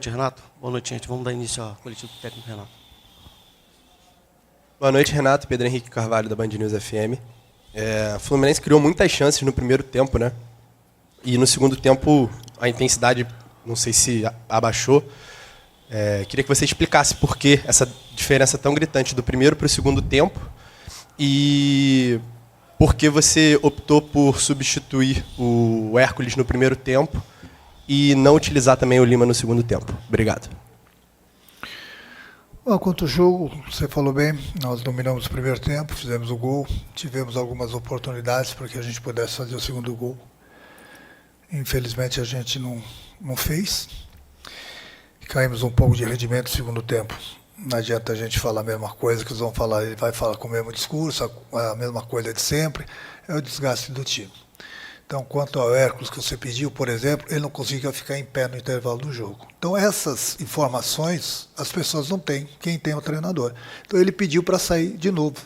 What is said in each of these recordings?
noite, Renato. Boa noite, gente. Vamos dar início ao coletivo do técnico Renato. Boa noite, Renato. Pedro Henrique Carvalho, da Band News FM. O Fluminense criou muitas chances no primeiro tempo, né? E no segundo tempo a intensidade, não sei se abaixou. Queria que você explicasse por que essa diferença tão gritante do primeiro para o segundo tempo e por que você optou por substituir o Hércules no primeiro tempo e não utilizar também o Lima no segundo tempo. Obrigado. Bom, quanto ao jogo, você falou bem, nós dominamos o primeiro tempo, fizemos o gol, tivemos algumas oportunidades para que a gente pudesse fazer o segundo gol. Infelizmente a gente não fez. Caímos um pouco de rendimento no segundo tempo. Não adianta a gente falar a mesma coisa que eles vão falar, ele vai falar com o mesmo discurso, a mesma coisa de sempre, é o desgaste do time. Então, quanto ao Hércules que você pediu, por exemplo, ele não conseguia ficar em pé no intervalo do jogo. Então, essas informações as pessoas não têm, quem tem é o treinador. Então, ele pediu para sair de novo,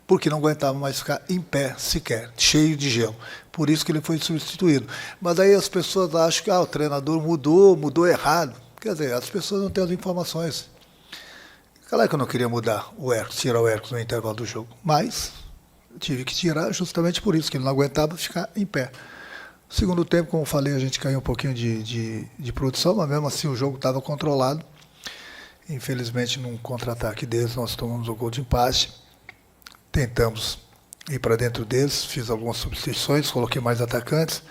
porque não aguentava mais ficar em pé sequer, cheio de gelo. Por isso que ele foi substituído. Mas aí as pessoas acham que o treinador mudou errado. Quer dizer, as pessoas não têm as informações. Claro que eu não queria mudar o Hércules, tirar o Hércules no intervalo do jogo, mas tive que tirar justamente por isso, que ele não aguentava ficar em pé. No segundo tempo, como eu falei, a gente caiu um pouquinho de produção, mas mesmo assim o jogo estava controlado. Infelizmente, num contra-ataque deles, nós tomamos o gol de empate. Tentamos ir para dentro deles, fiz algumas substituições, coloquei mais atacantes,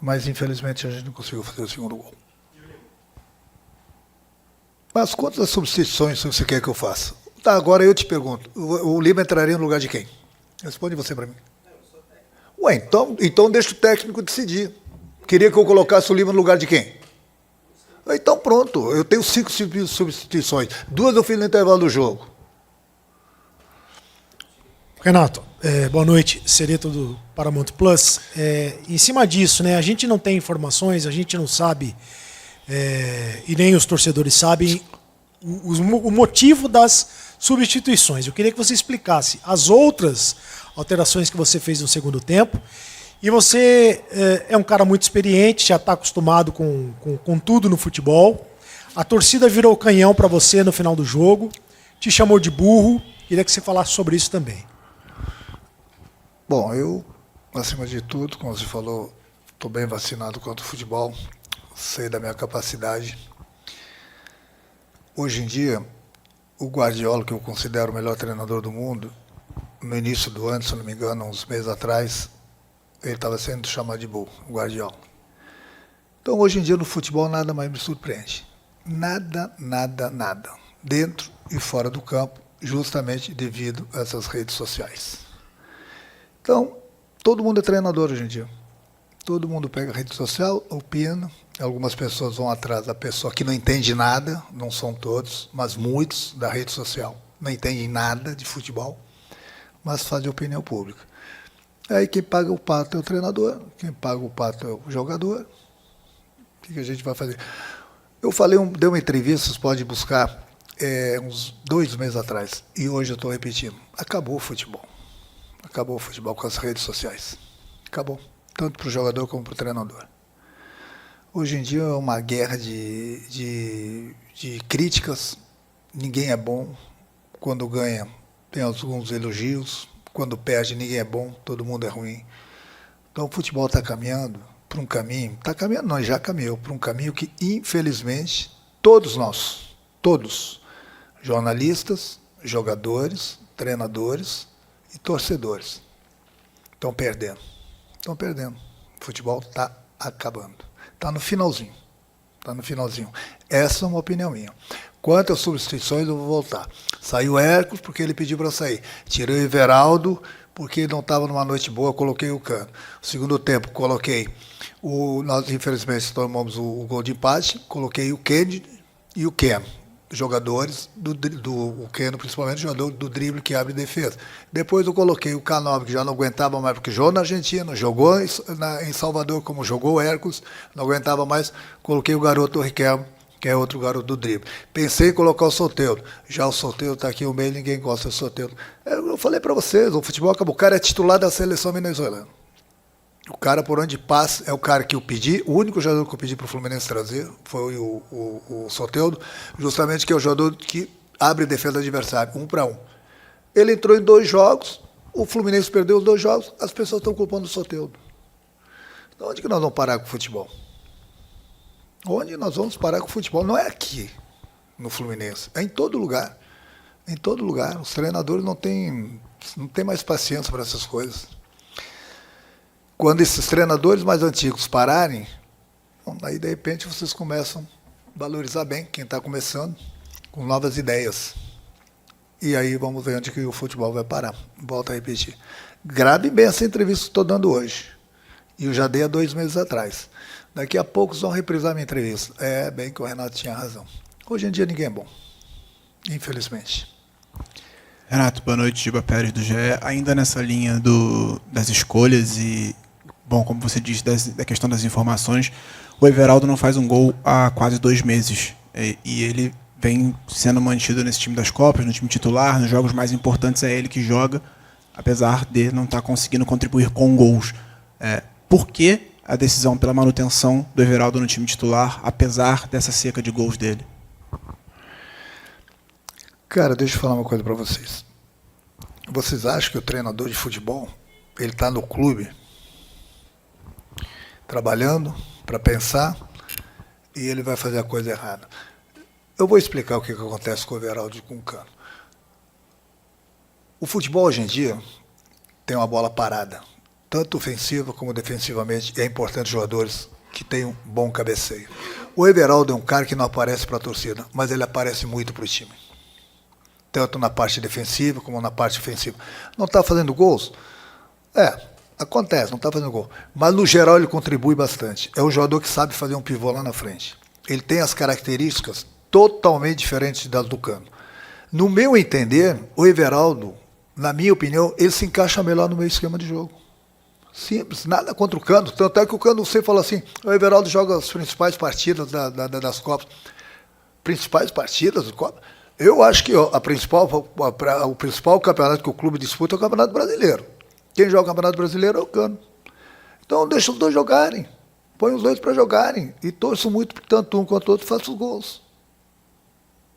mas infelizmente a gente não conseguiu fazer o segundo gol. Mas quantas substituições você quer que eu faça? Tá, agora eu te pergunto, o Lima entraria no lugar de quem? Responde você para mim. Ué, então deixa o técnico decidir. Queria que eu colocasse o Lima no lugar de quem? Então pronto, eu tenho 5 substituições. 2 eu fiz no intervalo do jogo. Renato, boa noite, Sereto do Paramount Plus. Em cima disso, né, a gente não tem informações, a gente não sabe, e nem os torcedores sabem, o motivo das substituições. Eu queria que você explicasse as outras alterações que você fez no segundo tempo. E você é um cara muito experiente, já está acostumado com tudo no futebol. A torcida virou canhão para você no final do jogo, te chamou de burro. Queria que você falasse sobre isso também. Bom, eu, acima de tudo, como você falou, estou bem vacinado quanto ao futebol, sei da minha capacidade. Hoje em dia, o Guardiola, que eu considero o melhor treinador do mundo, no início do ano, se não me engano, uns meses atrás, ele estava sendo chamado de burro, o Guardiola. Então, hoje em dia, no futebol, nada mais me surpreende. Nada. Dentro e fora do campo, justamente devido a essas redes sociais. Então, todo mundo é treinador hoje em dia. Todo mundo pega a rede social, opina. Algumas pessoas vão atrás da pessoa que não entende nada, não são todos, mas muitos da rede social não entendem nada de futebol, mas fazem opinião pública. Aí quem paga o pato é o treinador, quem paga o pato é o jogador. O que a gente vai fazer? Eu dei uma entrevista, vocês podem buscar, uns 2 meses atrás, e hoje eu estou repetindo. Acabou o futebol. Acabou o futebol com as redes sociais. Acabou. Tanto para o jogador como para o treinador. Hoje em dia é uma guerra de críticas. Ninguém é bom. Quando ganha, tem alguns elogios. Quando perde, ninguém é bom. Todo mundo é ruim. Então o futebol está caminhando para um caminho. Está caminhando, não, já caminhou para um caminho que, infelizmente, todos nós, todos, jornalistas, jogadores, treinadores e torcedores, estão perdendo. Estão perdendo. O futebol está acabando. Está no finalzinho. Está no finalzinho. Essa é uma opinião minha. Quanto às substituições, eu vou voltar. Saiu o Hércules porque ele pediu para sair. Tirei o Everaldo porque ele não estava numa noite boa, coloquei o Cano. No segundo tempo, coloquei nós, infelizmente, tomamos o gol de empate, coloquei o Kennedy e o Keno. Jogadores o Keno, principalmente, jogador do drible que abre defesa. Depois eu coloquei o Canova, que já não aguentava mais, porque jogou na Argentina, jogou em Salvador, como jogou o Hércules, não aguentava mais, coloquei o garoto Riquelme, que é outro garoto do drible. Pensei em colocar o Soteldo. Já o Soteldo está aqui no meio, ninguém gosta do Soteldo. Eu falei para vocês, o futebol acabou. O cara é titular da seleção venezuelana. O cara por onde passa é o cara que eu pedi, o único jogador que eu pedi para o Fluminense trazer foi o Soteldo, justamente que é o jogador que abre defesa do adversário, 1 para 1. Ele entrou em 2 jogos, o Fluminense perdeu os 2 jogos, as pessoas estão culpando o Soteldo. Então, onde que nós vamos parar com o futebol? Onde nós vamos parar com o futebol? Não é aqui, no Fluminense, é em todo lugar. Em todo lugar. Os treinadores não têm mais paciência para essas coisas. Quando esses treinadores mais antigos pararem, aí de repente vocês começam a valorizar bem quem está começando, com novas ideias. E aí vamos ver onde que o futebol vai parar. Volto a repetir. Grave bem essa entrevista que estou dando hoje. E eu já dei há 2 meses atrás. Daqui a pouco vão reprisar minha entrevista. É bem que o Renato tinha razão. Hoje em dia ninguém é bom. Infelizmente. Renato, boa noite, Giba Pérez do GE. Ainda nessa linha das escolhas e, bom, como você disse, da questão das informações, o Everaldo não faz um gol há quase 2 meses. E ele vem sendo mantido nesse time das Copas, no time titular, nos jogos mais importantes é ele que joga, apesar de não estar conseguindo contribuir com gols. Por que a decisão pela manutenção do Everaldo no time titular, apesar dessa seca de gols dele? Cara, deixa eu falar uma coisa para vocês. Vocês acham que o treinador de futebol, ele está no clube, trabalhando para pensar, e ele vai fazer a coisa errada? Eu vou explicar o que acontece com o Everaldo e com o Cano. O futebol hoje em dia tem uma bola parada, tanto ofensiva como defensivamente, e é importante jogadores que tenham bom cabeceio. O Everaldo é um cara que não aparece para a torcida, mas ele aparece muito para o time. Tanto na parte defensiva como na parte ofensiva. Não está fazendo gols? Acontece, não está fazendo gol. Mas, no geral, ele contribui bastante. É um jogador que sabe fazer um pivô lá na frente. Ele tem as características totalmente diferentes das do Cano. No meu entender, o Everaldo, na minha opinião, ele se encaixa melhor no meu esquema de jogo. Simples, nada contra o Cano. Tanto é que o Cano, você fala assim, o Everaldo joga as principais partidas das Copas. Principais partidas das Copas? Eu acho que o principal campeonato que o clube disputa é o Campeonato Brasileiro. Quem joga o Campeonato Brasileiro é o Cano. Então deixa os dois jogarem. Põe os dois para jogarem. E torço muito que tanto um quanto o outro façam os gols.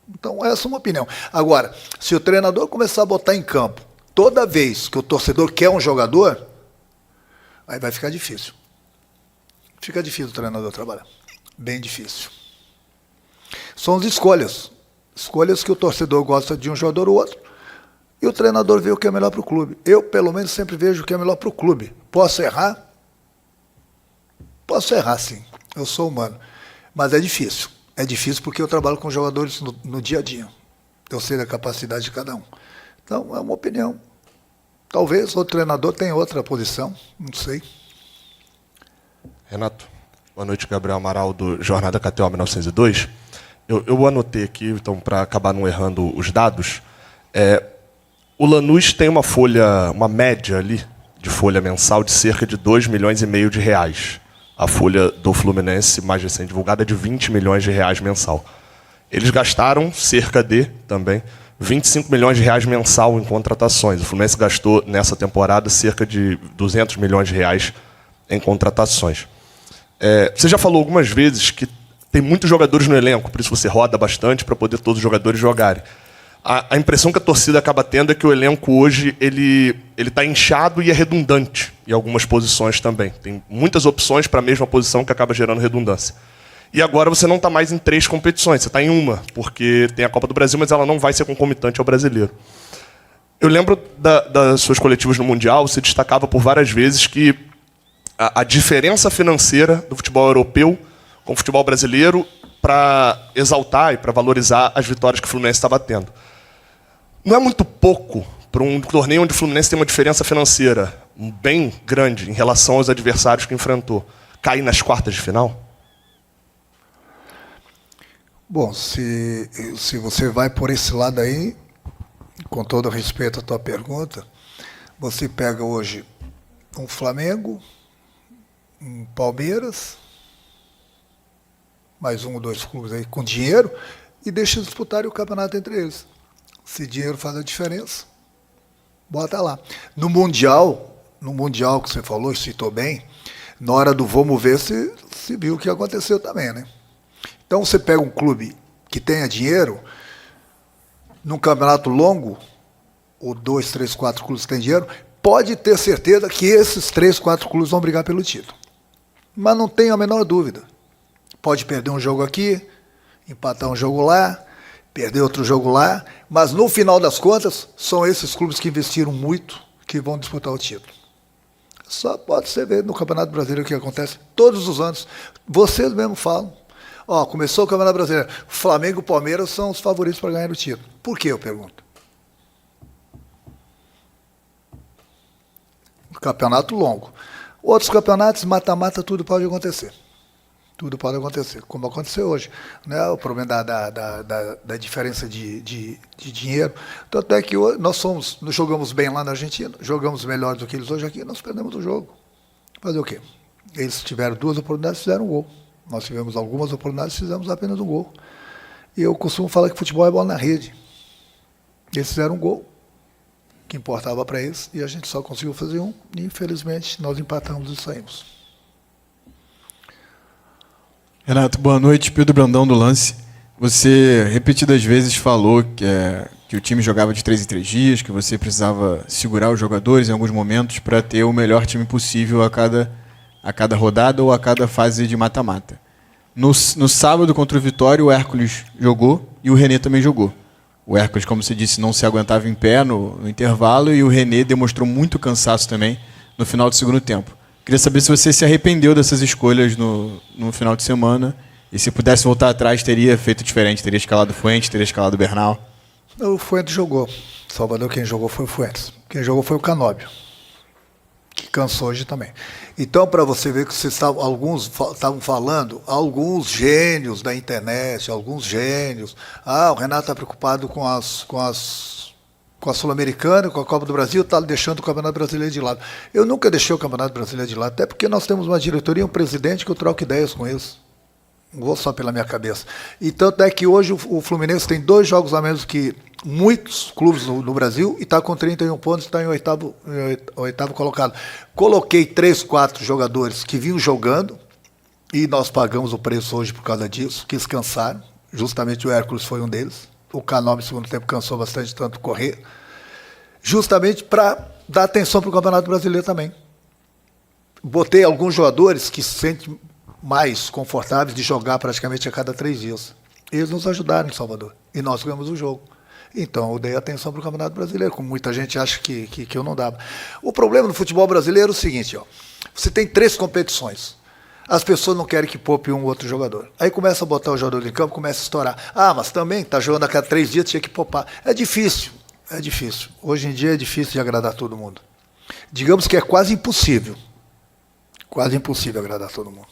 Então essa é uma opinião. Agora, se o treinador começar a botar em campo toda vez que o torcedor quer um jogador, aí vai ficar difícil. Fica difícil o treinador trabalhar. Bem difícil. São as escolhas. Escolhas que o torcedor gosta de um jogador ou outro, e o treinador vê o que é melhor para o clube. Eu, pelo menos, sempre vejo o que é melhor para o clube. Posso errar? Posso errar, sim. Eu sou humano. Mas é difícil. É difícil porque eu trabalho com jogadores no dia a dia. Eu sei da capacidade de cada um. Então, é uma opinião. Talvez outro treinador tenha outra posição, não sei. Renato, boa noite, Gabriel Amaral, do Jornada KTO 1902. Eu anotei aqui, então, para acabar não errando os dados. O Lanús tem uma média ali de folha mensal de cerca de 2,5 milhões de reais. A folha do Fluminense, mais recente divulgada, é de 20 milhões de reais mensal. Eles gastaram cerca de, também, 25 milhões de reais mensal em contratações. O Fluminense gastou, nessa temporada, cerca de 200 milhões de reais em contratações. Você já falou algumas vezes que tem muitos jogadores no elenco, por isso você roda bastante para poder todos os jogadores jogarem. A impressão que a torcida acaba tendo é que o elenco hoje ele está inchado e é redundante em algumas posições também. Tem muitas opções para a mesma posição que acaba gerando redundância. E agora você não está mais em 3 competições, você está em uma, porque tem a Copa do Brasil, mas ela não vai ser concomitante ao Brasileiro. Eu lembro das suas coletivas no Mundial, você destacava por várias vezes que a diferença financeira do futebol europeu com o futebol brasileiro para exaltar e para valorizar as vitórias que o Fluminense estava tendo. Não é muito pouco para um torneio onde o Fluminense tem uma diferença financeira bem grande em relação aos adversários que enfrentou, cair nas quartas de final? Bom, se você vai por esse lado aí, com todo respeito à tua pergunta, você pega hoje um Flamengo, um Palmeiras, mais 1 ou 2 clubes aí com dinheiro, e deixa disputarem o campeonato entre eles. Se dinheiro faz a diferença, bota lá. No Mundial, no Mundial que você falou, citou bem, na hora do vamos ver, se viu o que aconteceu também, né? Então você pega um clube que tenha dinheiro, num campeonato longo, ou 2, 3, 4 clubes que têm dinheiro, pode ter certeza que esses 3, 4 clubes vão brigar pelo título. Mas não tenho a menor dúvida. Pode perder um jogo aqui, empatar um jogo lá, perder outro jogo lá, mas no final das contas, são esses clubes que investiram muito que vão disputar o título. Só pode ser ver no Campeonato Brasileiro o que acontece todos os anos. Vocês mesmos falam. Ó, começou o Campeonato Brasileiro. O Flamengo e o Palmeiras são os favoritos para ganhar o título. Por que, eu pergunto? Campeonato longo. Outros campeonatos, mata-mata, tudo pode acontecer. Tudo pode acontecer, como aconteceu hoje. Né? O problema da diferença de dinheiro. Tanto é que hoje nós jogamos bem lá na Argentina, jogamos melhor do que eles hoje aqui, nós perdemos o jogo. Fazer o quê? Eles tiveram 2 oportunidades, fizeram um gol. Nós tivemos algumas oportunidades, fizemos apenas um gol. E eu costumo falar que futebol é bola na rede. Eles fizeram um gol, que importava para eles, e a gente só conseguiu fazer um, e infelizmente nós empatamos e saímos. Renato, boa noite. Pedro Brandão do Lance. Você repetidas vezes falou que o time jogava de 3 em 3 dias, que você precisava segurar os jogadores em alguns momentos para ter o melhor time possível a cada rodada ou a cada fase de mata-mata. No sábado contra o Vitória, o Hércules jogou e o René também jogou. O Hércules, como você disse, não se aguentava em pé no intervalo e o René demonstrou muito cansaço também no final do segundo tempo. Queria saber se você se arrependeu dessas escolhas no final de semana e se pudesse voltar atrás, teria feito diferente, teria escalado o Fuentes, teria escalado o Bernal. O Fuentes jogou. Salvador, quem jogou foi o Fuentes. Quem jogou foi o Canóbio, que cansou hoje também. Então, para você ver que alguns estavam falando, alguns gênios da internet, alguns gênios, o Renato está preocupado com a Sul-Americana, com a Copa do Brasil, está deixando o Campeonato Brasileiro de lado. Eu nunca deixei o Campeonato Brasileiro de lado, até porque nós temos uma diretoria e um presidente que eu troco ideias com eles. Não vou só pela minha cabeça. E tanto é que hoje o Fluminense tem 2 jogos a menos que muitos clubes no Brasil e está com 31 pontos e está em oitavo colocado. Coloquei 3, 4 jogadores que vinham jogando e nós pagamos o preço hoje por causa disso, que eles cansaram. Justamente o Hércules foi um deles. O Canóbio, no segundo tempo, cansou bastante tanto correr. Justamente para dar atenção para o Campeonato Brasileiro também. Botei alguns jogadores que se sentem mais confortáveis de jogar praticamente a cada 3 dias. Eles nos ajudaram em Salvador. E nós ganhamos o jogo. Então, eu dei atenção para o Campeonato Brasileiro, como muita gente acha que eu não dava. O problema no futebol brasileiro é o seguinte, você tem 3 competições. As pessoas não querem que poupe um ou outro jogador. Aí começa a botar o jogador em campo, começa a estourar. Mas também está jogando a cada 3 dias, tinha que poupar. É difícil. Hoje em dia é difícil de agradar todo mundo. Digamos que é quase impossível. Quase impossível agradar todo mundo.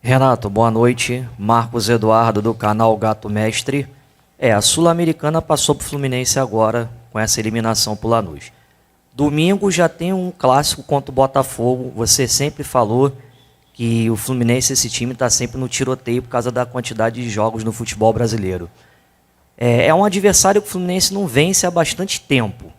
Renato, boa noite. Marcos Eduardo, do canal Gato Mestre. A Sul-Americana passou para o Fluminense agora, com essa eliminação para o Lanús. Domingo já tem um clássico contra o Botafogo. Você sempre falou que o Fluminense, esse time, está sempre no tiroteio por causa da quantidade de jogos no futebol brasileiro. É um adversário que o Fluminense não vence há bastante tempo.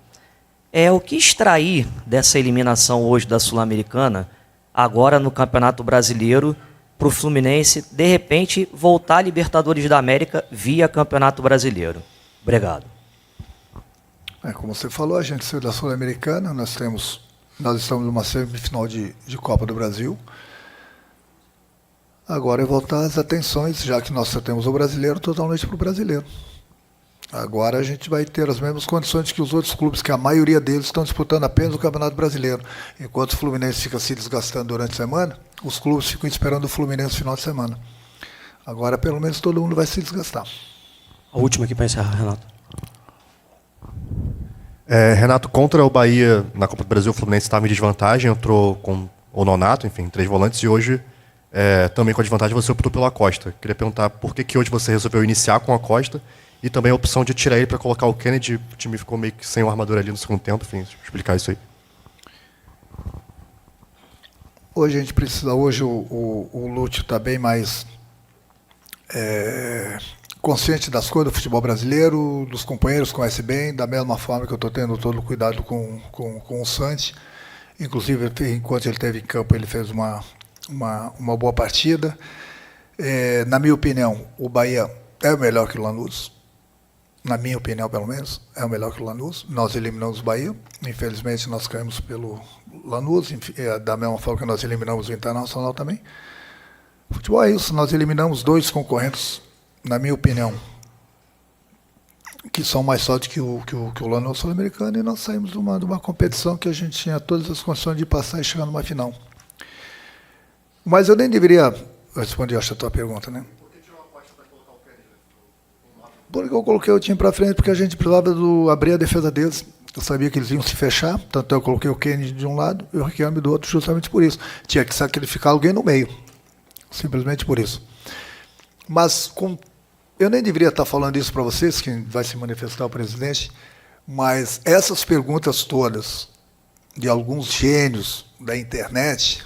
O que extrair dessa eliminação hoje da Sul-Americana, agora no Campeonato Brasileiro, para o Fluminense, de repente, voltar à Libertadores da América via Campeonato Brasileiro? Obrigado. Como você falou, a gente saiu da Sul-Americana, nós estamos numa semifinal de Copa do Brasil. Agora é voltar as atenções, já que nós só temos o brasileiro, totalmente para o brasileiro. Agora a gente vai ter as mesmas condições que os outros clubes, que a maioria deles estão disputando apenas o Campeonato Brasileiro. Enquanto o Fluminense fica se desgastando durante a semana, os clubes ficam esperando o Fluminense no final de semana. Agora, pelo menos, todo mundo vai se desgastar. A última aqui para encerrar, Renato. Renato, contra o Bahia na Copa do Brasil, o Fluminense estava em desvantagem, entrou com o Nonato, enfim, 3 volantes, e hoje, também com a desvantagem, você optou pelo Acosta. Queria perguntar por que hoje você resolveu iniciar com o Acosta e também a opção de tirar ele para colocar o Kennedy. O time ficou meio que sem o armador ali no segundo tempo, enfim, explicar isso aí. Hoje a gente precisa, o Lúcio está bem mais consciente das coisas do futebol brasileiro, dos companheiros conhece bem, da mesma forma que eu estou tendo todo o cuidado com o Santi. Inclusive, enquanto ele esteve em campo, ele fez uma boa partida. Na minha opinião, o Bahia é o melhor que o Lanús. Na minha opinião, pelo menos, é o melhor que o Lanús. Nós eliminamos o Bahia. Infelizmente, nós caímos pelo Lanús, da mesma forma que nós eliminamos o Internacional também. O futebol é isso. Nós eliminamos 2 concorrentes, na minha opinião, que são mais fortes que o Lanús Sul-Americano, e nós saímos de uma competição que a gente tinha todas as condições de passar e chegar numa final. Mas eu nem deveria responder essa tua pergunta, né? Porque eu coloquei o time para frente, porque a gente precisava abrir a defesa deles. Eu sabia que eles iam se fechar, tanto eu coloquei o Kenny de um lado e o Riquelme do outro, justamente por isso. Tinha que sacrificar alguém no meio, simplesmente por isso. Mas eu nem deveria estar falando isso para vocês, que vai se manifestar o presidente, mas essas perguntas todas de alguns gênios da internet,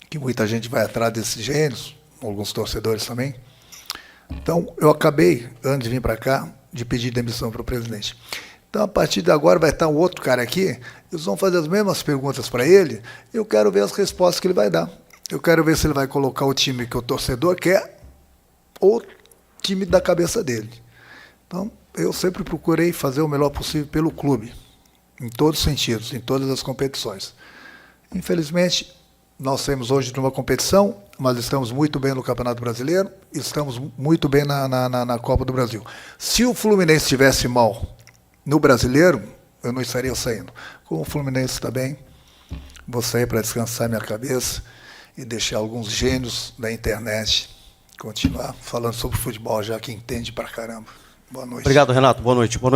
que muita gente vai atrás desses gênios, alguns torcedores também. Então, eu acabei, antes de vir para cá, de pedir demissão para o presidente. Então, a partir de agora, vai estar um outro cara aqui, eles vão fazer as mesmas perguntas para ele, e eu quero ver as respostas que ele vai dar. Eu quero ver se ele vai colocar o time que o torcedor quer, ou time da cabeça dele. Então, eu sempre procurei fazer o melhor possível pelo clube, em todos os sentidos, em todas as competições. Infelizmente, nós temos hoje numa competição, mas estamos muito bem no Campeonato Brasileiro, estamos muito bem na Copa do Brasil. Se o Fluminense estivesse mal no Brasileiro, eu não estaria saindo. Como o Fluminense está bem, vou sair para descansar minha cabeça e deixar alguns gênios da internet continuar falando sobre futebol, já que entende pra caramba. Boa noite. Obrigado, Renato. Boa noite. Boa noite.